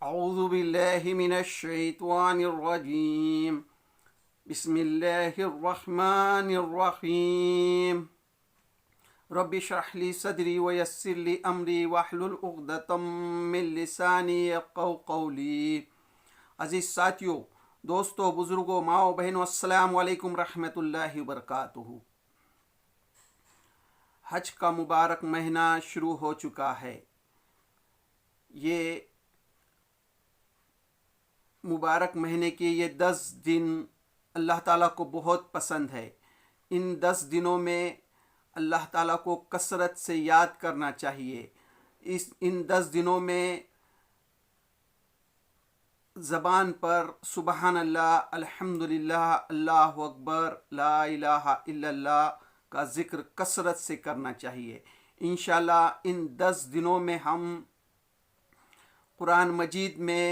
اعوذ باللہ من الشیطان الرجیم بسم اللہ الرحمن الرحیم رب اشرح لی صدری ویسر لی امری واحلل عقدۃ من لسانی یفقہوا قولی۔ عزیز ساتھیو، دوستو، بزرگوں، ماؤں، بہنوں، السلام علیکم رحمۃ اللہ وبرکاتہ۔ حج کا مبارک مہینہ شروع ہو چکا ہے۔ یہ مبارک مہینے کے یہ 10 دن اللہ تعالیٰ کو بہت پسند ہے۔ ان 10 دنوں میں اللہ تعالیٰ کو کثرت سے یاد کرنا چاہیے۔ ان 10 دنوں میں زبان پر سبحان اللہ، الحمدللہ، اللہ اکبر، لا الہ الا اللہ کا ذکر کثرت سے کرنا چاہیے۔ انشاءاللہ ان 10 دنوں میں ہم قرآن مجید میں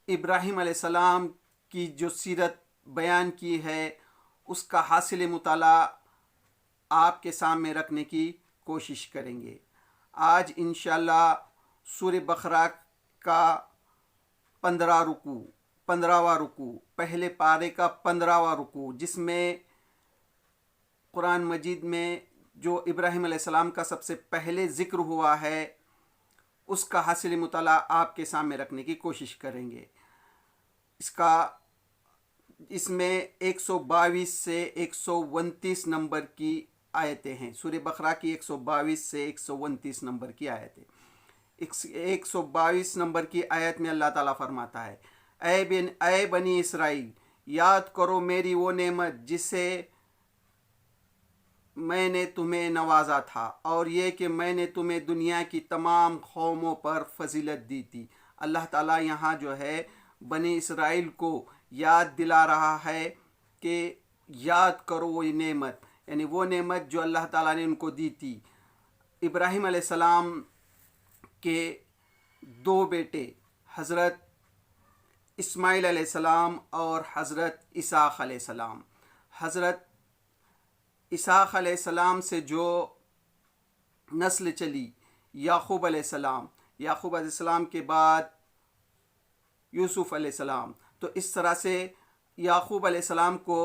ابراہیم علیہ السلام کی جو سیرت بیان کی ہے اس کا حاصل مطالعہ آپ کے سامنے رکھنے کی کوشش کریں گے۔ آج انشاءاللہ سورہ بقرہ کا 15واں رکوع، پہلے پارے کا 15واں رکوع، جس میں قرآن مجید میں جو ابراہیم علیہ السلام کا سب سے پہلے ذکر ہوا ہے اس کا حاصل مطالعہ آپ کے سامنے رکھنے کی کوشش کریں گے۔ اس میں 122 سے 129 نمبر کی آیتیں ہیں۔ سورہ بقرہ کی 122 سے 129 نمبر کی آیتیں۔ 122 نمبر کی آیت میں اللہ تعالیٰ فرماتا ہے، اے بنی اسرائیل، یاد کرو میری وہ نعمت جسے میں نے تمہیں نوازا تھا، اور یہ کہ میں نے تمہیں دنیا کی تمام قوموں پر فضیلت دی تھی۔ اللہ تعالیٰ یہاں جو ہے بنی اسرائیل کو یاد دلا رہا ہے کہ یاد کرو وہ نعمت، یعنی وہ نعمت جو اللہ تعالیٰ نے ان کو دی تھی۔ ابراہیم علیہ السلام کے 2 بیٹے، حضرت اسماعیل علیہ السلام اور حضرت اسحاق علیہ السلام۔ حضرت اسحاق علیہ السلام سے جو نسل چلی، یعقوب علیہ السلام، یعقوب علیہ السلام کے بعد یوسف علیہ السلام، تو اس طرح سے یعقوب علیہ السلام کو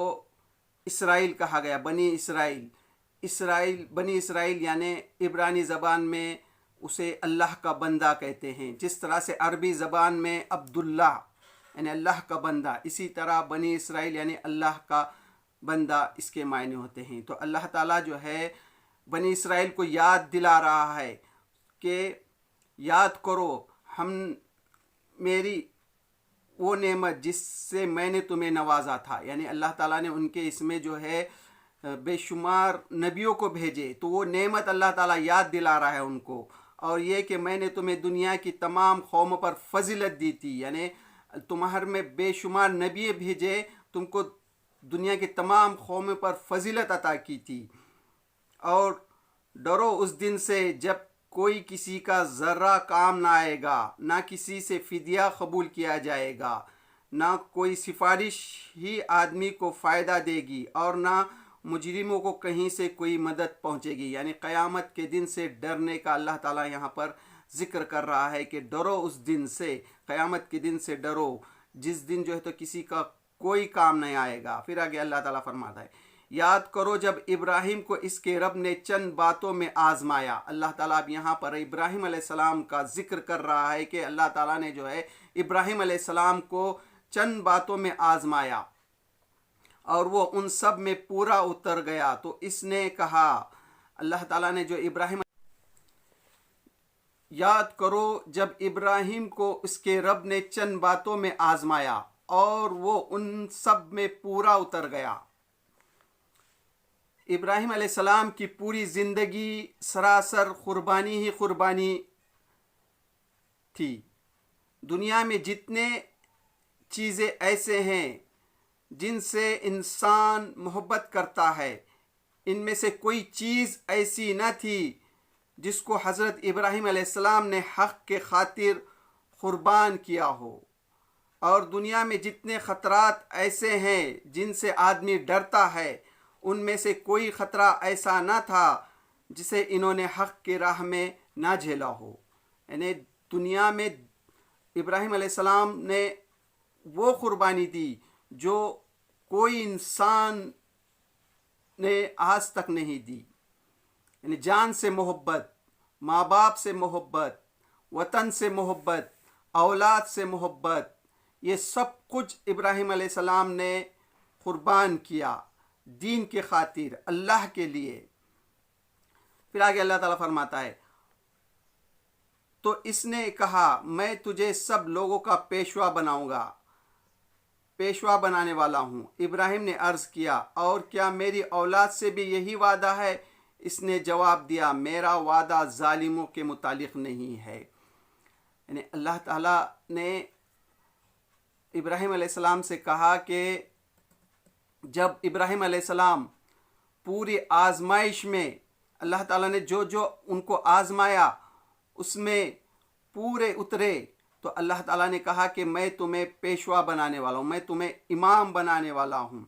اسرائیل کہا گیا، بنی اسرائیل۔ بنی اسرائیل یعنی عبرانی زبان میں اسے اللہ کا بندہ کہتے ہیں، جس طرح سے عربی زبان میں عبداللہ یعنی اللہ کا بندہ، اسی طرح بنی اسرائیل یعنی اللہ کا بندہ اس کے معنی ہوتے ہیں۔ تو اللہ تعالیٰ جو ہے بنی اسرائیل کو یاد دلا رہا ہے کہ یاد کرو میری وہ نعمت جس سے میں نے تمہیں نوازا تھا، یعنی اللہ تعالیٰ نے ان کے اس میں جو ہے بے شمار نبیوں کو بھیجے، تو وہ نعمت اللہ تعالیٰ یاد دلا رہا ہے ان کو، اور یہ کہ میں نے تمہیں دنیا کی تمام قوموں پر فضیلت دی تھی، یعنی تمہارے میں بے شمار نبی بھیجے، تم کو دنیا کی تمام قوموں پر فضیلت عطا کی تھی۔ اور ڈرو اس دن سے جب کوئی کسی کا ذرہ کام نہ آئے گا، نہ کسی سے فدیہ قبول کیا جائے گا، نہ کوئی سفارش ہی آدمی کو فائدہ دے گی، اور نہ مجرموں کو کہیں سے کوئی مدد پہنچے گی۔ یعنی قیامت کے دن سے ڈرنے کا اللہ تعالیٰ یہاں پر ذکر کر رہا ہے کہ ڈرو اس دن سے، قیامت کے دن سے ڈرو، جس دن جو ہے تو کسی کا کوئی کام نہیں آئے گا۔ پھر آگے اللہ تعالیٰ فرماتا ہے، یاد کرو جب ابراہیم کو اس کے رب نے چند باتوں میں آزمایا۔ اللہ تعالیٰ اب یہاں پر ابراہیم علیہ السلام کا ذکر کر رہا ہے کہ اللہ تعالیٰ نے جو ہے ابراہیم علیہ السلام کو چند باتوں میں آزمایا اور وہ ان سب میں پورا اتر گیا۔ تو اس نے کہا، اللہ تعالیٰ نے جو ابراہیم، یاد کرو جب ابراہیم کو اس کے رب نے چند باتوں میں آزمایا اور وہ ان سب میں پورا اتر گیا۔ ابراہیم علیہ السلام کی پوری زندگی سراسر قربانی ہی قربانی تھی۔ دنیا میں جتنے چیزیں ایسے ہیں جن سے انسان محبت کرتا ہے، ان میں سے کوئی چیز ایسی نہ تھی جس کو حضرت ابراہیم علیہ السلام نے حق کے خاطر قربان کیا ہو، اور دنیا میں جتنے خطرات ایسے ہیں جن سے آدمی ڈرتا ہے، ان میں سے کوئی خطرہ ایسا نہ تھا جسے انہوں نے حق کی راہ میں نہ جھیلا ہو۔ یعنی دنیا میں ابراہیم علیہ السلام نے وہ قربانی دی جو کوئی انسان نے آج تک نہیں دی، یعنی جان سے محبت، ماں باپ سے محبت، وطن سے محبت، اولاد سے محبت، یہ سب کچھ ابراہیم علیہ السلام نے قربان کیا دین کے خاطر، اللہ کے لیے۔ پھر آگے اللہ تعالیٰ فرماتا ہے تو اس نے کہا میں تجھے سب لوگوں کا پیشوا بناؤں گا، پیشوا بنانے والا ہوں۔ ابراہیم نے عرض کیا اور کیا میری اولاد سے بھی یہی وعدہ ہے؟ اس نے جواب دیا میرا وعدہ ظالموں کے متعلق نہیں ہے۔ یعنی اللہ تعالیٰ نے ابراہیم علیہ السلام سے کہا کہ جب ابراہیم علیہ السلام پوری آزمائش میں اللہ تعالیٰ نے جو جو ان کو آزمایا اس میں پورے اترے، تو اللہ تعالیٰ نے کہا کہ میں تمہیں پیشوا بنانے والا ہوں، میں تمہیں امام بنانے والا ہوں۔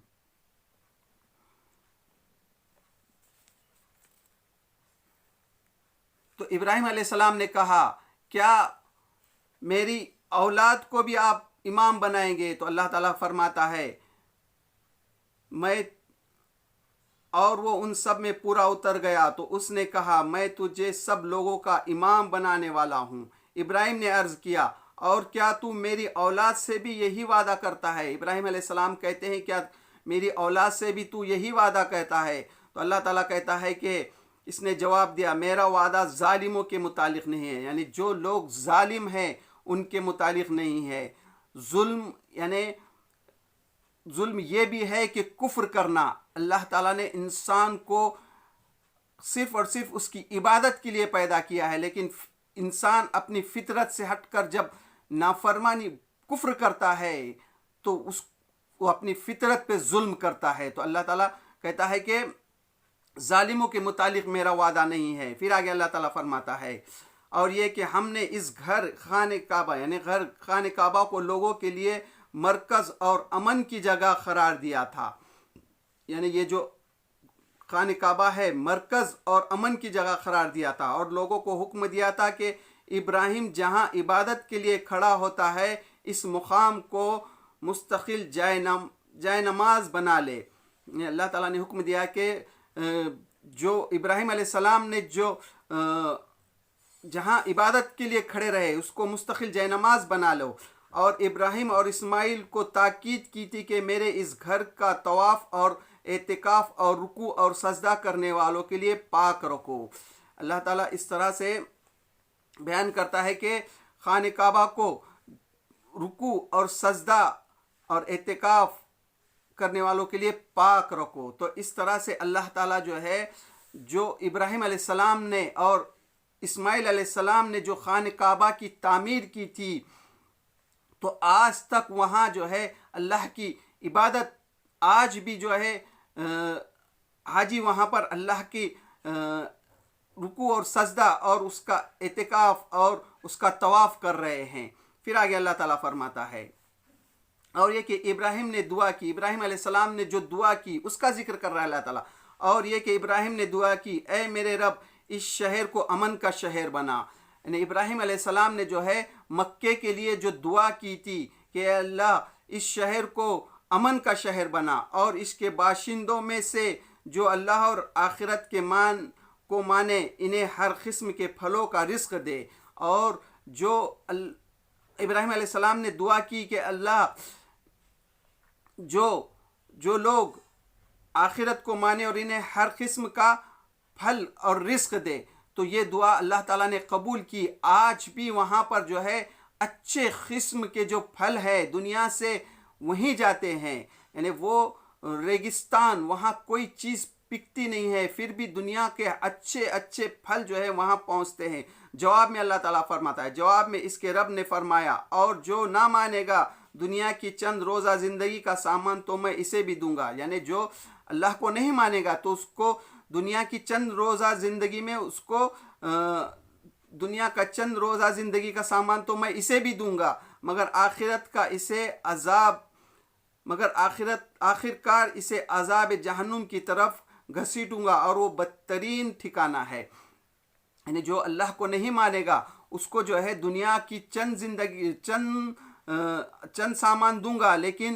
تو ابراہیم علیہ السلام نے کہا کیا میری اولاد کو بھی آپ امام بنائیں گے؟ تو اللہ تعالیٰ فرماتا ہے میں، اور وہ ان سب میں پورا اتر گیا تو اس نے کہا میں تجھے سب لوگوں کا امام بنانے والا ہوں۔ ابراہیم نے عرض کیا اور کیا تو میری اولاد سے بھی یہی وعدہ کرتا ہے؟ ابراہیم علیہ السلام کہتے ہیں کیا میری اولاد سے بھی تو یہی وعدہ کہتا ہے؟ تو اللہ تعالیٰ کہتا ہے کہ اس نے جواب دیا میرا وعدہ ظالموں کے متعلق نہیں ہے، یعنی جو لوگ ظالم ہیں ان کے متعلق نہیں ہے۔ ظلم یعنی ظلم یہ بھی ہے کہ کفر کرنا۔ اللہ تعالیٰ نے انسان کو صرف اور صرف اس کی عبادت کے لیے پیدا کیا ہے، لیکن انسان اپنی فطرت سے ہٹ کر جب نافرمانی کفر کرتا ہے تو وہ اپنی فطرت پہ ظلم کرتا ہے۔ تو اللہ تعالیٰ کہتا ہے کہ ظالموں کے متعلق میرا وعدہ نہیں ہے۔ پھر آگے اللہ تعالیٰ فرماتا ہے اور یہ کہ ہم نے اس گھر خانہ کعبہ یعنی گھر خانہ کعبہ کو لوگوں کے لیے مرکز اور امن کی جگہ قرار دیا تھا، یعنی یہ جو خانہ کعبہ ہے مرکز اور امن کی جگہ قرار دیا تھا، اور لوگوں کو حکم دیا تھا کہ ابراہیم جہاں عبادت کے لیے کھڑا ہوتا ہے اس مقام کو مستقل جائے نماز بنا لے۔ اللہ تعالیٰ نے حکم دیا کہ جو ابراہیم علیہ السلام نے جو جہاں عبادت کے لیے کھڑے رہے اس کو مستقل جائے نماز بنا لو، اور ابراہیم اور اسماعیل کو تاکید کی تھی کہ میرے اس گھر کا طواف اور اعتکاف اور رکوع اور سجدہ کرنے والوں کے لیے پاک رکھو۔ اللہ تعالیٰ اس طرح سے بیان کرتا ہے کہ خانہ کعبہ کو رکوع اور سجدہ اور اعتکاف کرنے والوں کے لیے پاک رکھو۔ تو اس طرح سے اللہ تعالیٰ جو ہے جو ابراہیم علیہ السلام نے اور اسماعیل علیہ السلام نے جو خانہ کعبہ کی تعمیر کی تھی، تو آج تک وہاں جو ہے اللہ کی عبادت آج بھی جو ہے حاجی وہاں پر اللہ کی رکوع اور سجدہ اور اس کا اعتکاف اور اس کا طواف کر رہے ہیں۔ پھر آگے اللہ تعالیٰ فرماتا ہے اور یہ کہ ابراہیم نے دعا کی، ابراہیم علیہ السلام نے جو دعا کی اس کا ذکر کر رہا ہے اللہ تعالیٰ، اور یہ کہ ابراہیم نے دعا کی اے میرے رب اس شہر کو امن کا شہر بنا۔ یعنی ابراہیم علیہ السلام نے جو ہے مکے کے لیے جو دعا کی تھی کہ اللہ اس شہر کو امن کا شہر بنا، اور اس کے باشندوں میں سے جو اللہ اور آخرت کے کو مانے انہیں ہر قسم کے پھلوں کا رزق دے۔ اور جو ابراہیم علیہ السلام نے دعا کی کہ اللہ جو لوگ آخرت کو مانے اور انہیں ہر قسم کا پھل اور رزق دے، تو یہ دعا اللہ تعالیٰ نے قبول کی۔ آج بھی وہاں پر جو ہے اچھے قسم کے جو پھل ہے دنیا سے وہیں جاتے ہیں، یعنی وہ ریگستان وہاں کوئی چیز پکتی نہیں ہے، پھر بھی دنیا کے اچھے اچھے پھل جو ہے وہاں پہنچتے ہیں۔ جواب میں اللہ تعالیٰ فرماتا ہے، جواب میں اس کے رب نے فرمایا اور جو نہ مانے گا دنیا کی چند روزہ زندگی کا سامان تو میں اسے بھی دوں گا۔ یعنی جو اللہ کو نہیں مانے گا تو اس کو دنیا کی چند روزہ زندگی میں اس کو دنیا کا چند روزہ زندگی کا سامان تو میں اسے بھی دوں گا، مگر آخرکار اسے عذاب جہنم کی طرف گھسیٹوں گا، اور وہ بدترین ٹھکانہ ہے۔ یعنی جو اللہ کو نہیں مانے گا اس کو جو ہے دنیا کی چند سامان دوں گا، لیکن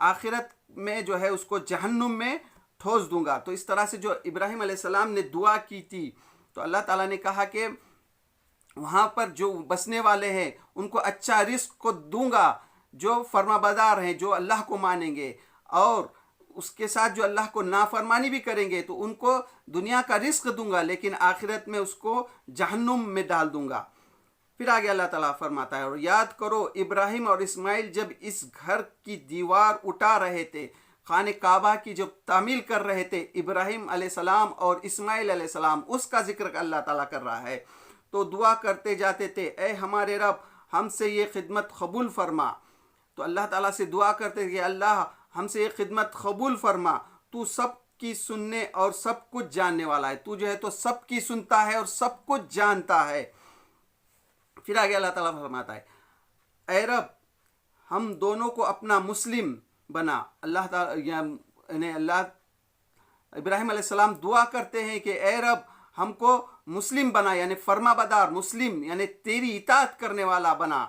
آخرت میں جو ہے اس کو جہنم میں ٹھوس دوں گا۔ تو اس طرح سے جو ابراہیم علیہ السلام نے دعا کی تھی، تو اللہ تعالیٰ نے کہا کہ وہاں پر جو بسنے والے ہیں ان کو اچھا رزق کو دوں گا، جو فرما بردار ہیں، جو اللہ کو مانیں گے، اور اس کے ساتھ جو اللہ کو نافرمانی بھی کریں گے تو ان کو دنیا کا رزق دوں گا، لیکن آخرت میں اس کو جہنم میں ڈال دوں گا۔ پھر آگے اللہ تعالیٰ فرماتا ہے، اور یاد کرو ابراہیم اور اسماعیل جب اس گھر کی دیوار اٹھا رہے تھے، خانہ کعبہ کی جب تعمیل کر رہے تھے، ابراہیم علیہ السلام اور اسماعیل علیہ السلام، اس کا ذکر اللہ تعالیٰ کر رہا ہے۔ تو دعا کرتے جاتے تھے، اے ہمارے رب ہم سے یہ خدمت قبول فرما۔ تو اللہ تعالیٰ سے دعا کرتے تھے کہ اللہ ہم سے یہ خدمت قبول فرما، تو سب کی سننے اور سب کچھ جاننے والا ہے، تو جو ہے تو سب کی سنتا ہے اور سب کچھ جانتا ہے۔ پھر آگے اللہ تعالیٰ فرماتا ہے، اے رب ہم دونوں کو اپنا مسلم بنا۔ اللہ تعالیٰ یعنی ابراہیم علیہ السلام دعا کرتے ہیں کہ اے رب ہم کو مسلم بنا، یعنی فرما بردار، مسلم یعنی تیری اطاعت کرنے والا بنا۔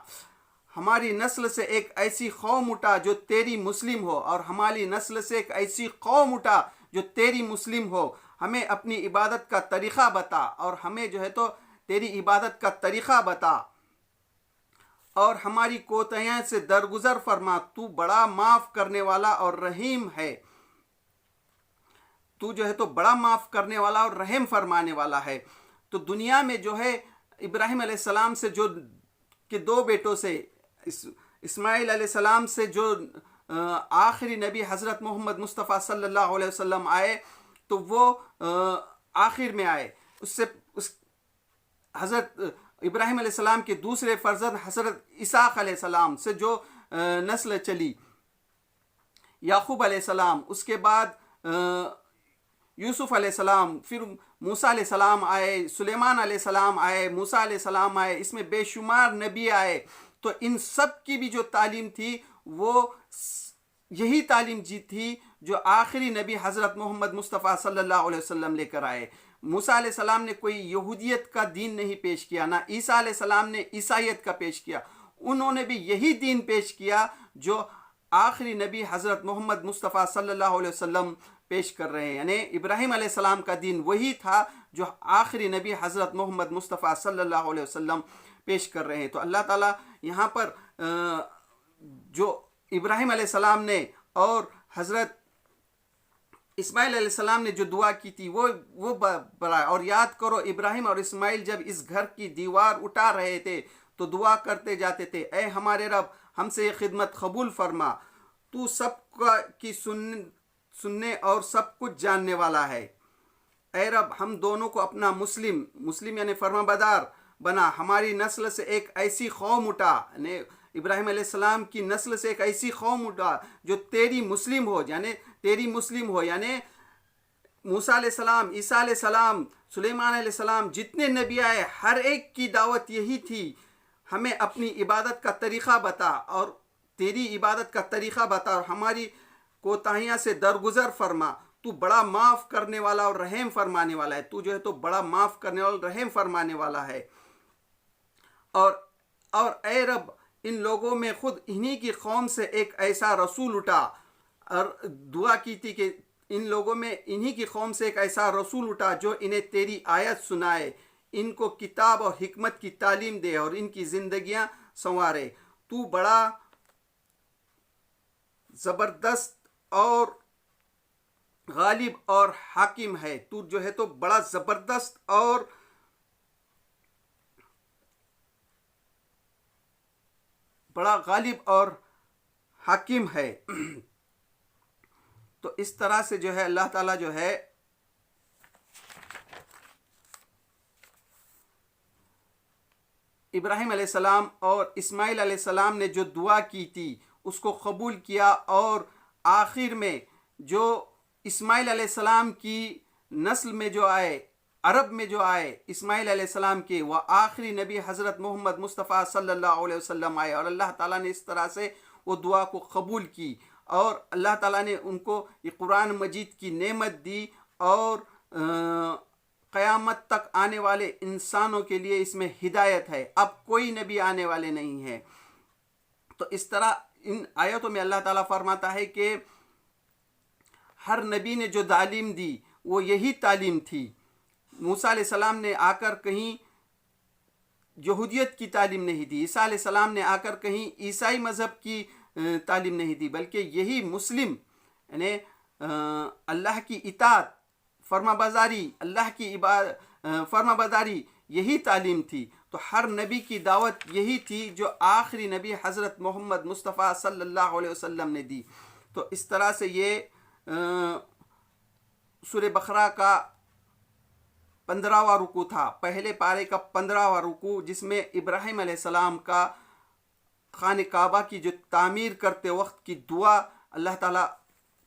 ہماری نسل سے ایک ایسی قوم اٹھا جو تیری مسلم ہو، اور ہماری نسل سے ایک ایسی قوم اٹھا جو تیری مسلم ہو۔ ہمیں اپنی عبادت کا طریقہ بتا، اور ہمیں جو ہے تو تیری عبادت کا طریقہ بتا، اور ہماری کوتاہیاں سے درگزر فرما۔ تو بڑا معاف کرنے والا اور رحیم ہے، تو جو ہے تو بڑا معاف کرنے والا اور رحم فرمانے والا ہے۔ تو دنیا میں جو ہے ابراہیم علیہ السلام سے جو کہ دو بیٹوں سے، اسماعیل علیہ السلام سے جو آخری نبی حضرت محمد مصطفیٰ صلی اللہ علیہ وسلم آئے، تو وہ آخر میں آئے۔ اس حضرت ابراہیم علیہ السلام کے دوسرے فرزند حضرت اسحاق علیہ السلام سے جو نسل چلی، یعقوب علیہ السلام، اس کے بعد یوسف علیہ السلام، پھر موسیٰ علیہ السلام آئے، سلیمان علیہ السلام آئے، موسیٰ علیہ السلام آئے، اس میں بے شمار نبی آئے۔ تو ان سب کی بھی جو تعلیم تھی وہ یہی تعلیم تھی جو آخری نبی حضرت محمد مصطفیٰ صلی اللہ علیہ وسلم لے کر آئے۔ موسیٰ علیہ السلام نے کوئی یہودیت کا دین نہیں پیش کیا، نہ عیسیٰ علیہ السلام نے عیسائیت کا پیش کیا، انہوں نے بھی یہی دین پیش کیا جو آخری نبی حضرت محمد مصطفیٰ صلی اللہ علیہ وسلم پیش کر رہے ہیں۔ یعنی ابراہیم علیہ السلام کا دین وہی تھا جو آخری نبی حضرت محمد مصطفیٰ صلی اللہ علیہ وسلم پیش کر رہے ہیں۔ تو اللہ تعالیٰ یہاں پر جو ابراہیم علیہ السلام نے اور حضرت اسماعیل علیہ السلام نے جو دعا کی تھی وہ بڑا، اور یاد کرو ابراہیم اور اسماعیل جب اس گھر کی دیوار اٹھا رہے تھے تو دعا کرتے جاتے تھے، اے ہمارے رب ہم سے یہ خدمت قبول فرما، تو سب کی سننے اور سب کچھ جاننے والا ہے۔ اے رب ہم دونوں کو اپنا مسلم یعنی فرما بردار بنا۔ ہماری نسل سے ایک ایسی قوم اٹھا، یعنی ابراہیم علیہ السلام کی نسل سے ایک ایسی قوم اٹھا جو تیری مسلم ہو، یعنی موسیٰ علیہ السلام، عیسیٰ علیہ السلام، سلیمان علیہ السلام، جتنے نبی آئے ہر ایک کی دعوت یہی تھی، ہمیں اپنی عبادت کا طریقہ بتا اور تیری عبادت کا طریقہ بتا، اور ہماری کوتاہیاں سے درگزر فرما۔ تو بڑا معاف کرنے والا اور رحم فرمانے والا ہے، تو جو ہے تو بڑا معاف کرنے والا اور رحم فرمانے والا ہے۔ اور اے رب ان لوگوں میں خود انہی کی قوم سے ایک ایسا رسول اٹھا، اور دعا کی تھی کہ ان لوگوں میں انہی کی قوم سے ایک ایسا رسول اٹھا جو انہیں تیری آیت سنائے، ان کو کتاب اور حکمت کی تعلیم دے اور ان کی زندگیاں سنوارے۔ تو بڑا زبردست اور غالب اور حاکم ہے، تو جو ہے تو بڑا زبردست اور بڑا غالب اور حاکم ہے۔ تو اس طرح سے جو ہے اللہ تعالیٰ جو ہے ابراہیم علیہ السلام اور اسماعیل علیہ السلام نے جو دعا کی تھی اس کو قبول کیا، اور آخر میں جو اسماعیل علیہ السلام کی نسل میں جو آئے، عرب میں جو آئے اسماعیل علیہ السلام کے، وہ آخری نبی حضرت محمد مصطفیٰ صلی اللہ علیہ وسلم آئے، اور اللہ تعالیٰ نے اس طرح سے وہ دعا کو قبول کی، اور اللہ تعالیٰ نے ان کو یہ قرآن مجید کی نعمت دی اور قیامت تک آنے والے انسانوں کے لیے اس میں ہدایت ہے، اب کوئی نبی آنے والے نہیں ہے۔ تو اس طرح ان آیتوں میں اللہ تعالیٰ فرماتا ہے کہ ہر نبی نے جو تعلیم دی وہ یہی تعلیم تھی۔ موسیٰ علیہ السلام نے آ کر کہیں یہودیت کی تعلیم نہیں دی، عیسیٰ علیہ السلام نے آ کر کہیں عیسائی مذہب کی تعلیم نہیں دی، بلکہ یہی مسلم یعنی اللہ کی اطاعت، فرما برداری، اللہ کی فرما برداری یہی تعلیم تھی۔ تو ہر نبی کی دعوت یہی تھی جو آخری نبی حضرت محمد مصطفیٰ صلی اللہ علیہ وسلم نے دی۔ تو اس طرح سے یہ سورہ بقرہ کا 15واں رکوع تھا، پہلے پارے کا 15واں رکوع، جس میں ابراہیم علیہ السلام کا خانہ کعبہ کی جو تعمیر کرتے وقت کی دعا اللہ تعالیٰ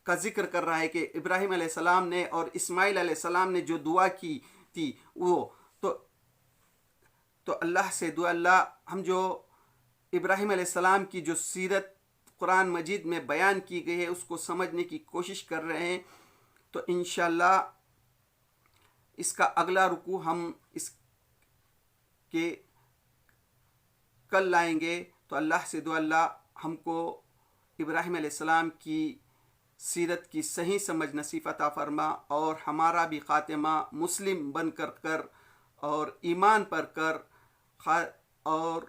کا ذکر کر رہا ہے کہ ابراہیم علیہ السلام نے اور اسماعیل علیہ السلام نے جو دعا کی تھی وہ تو اللہ سے دعا، اللہ ہم جو ابراہیم علیہ السلام کی جو سیرت قرآن مجید میں بیان کی گئی ہے اس کو سمجھنے کی کوشش کر رہے ہیں۔ تو انشاءاللہ اس کا اگلا رکوع ہم اس کے کل لائیں گے۔ تو اللہ سے دعا اللہ ہم کو ابراہیم علیہ السلام کی سیرت کی صحیح سمجھ نصیب عطا فرما، اور ہمارا بھی خاتمہ مسلم بن کر اور ایمان پر کر، اور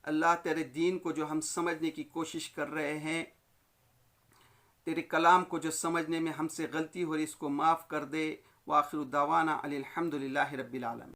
اللہ تیرے دین کو جو ہم سمجھنے کی کوشش کر رہے ہیں، تیرے کلام کو جو سمجھنے میں ہم سے غلطی ہو رہی اس کو معاف کر دے۔ وآخر دعوانا الحمد للہ رب العالمین۔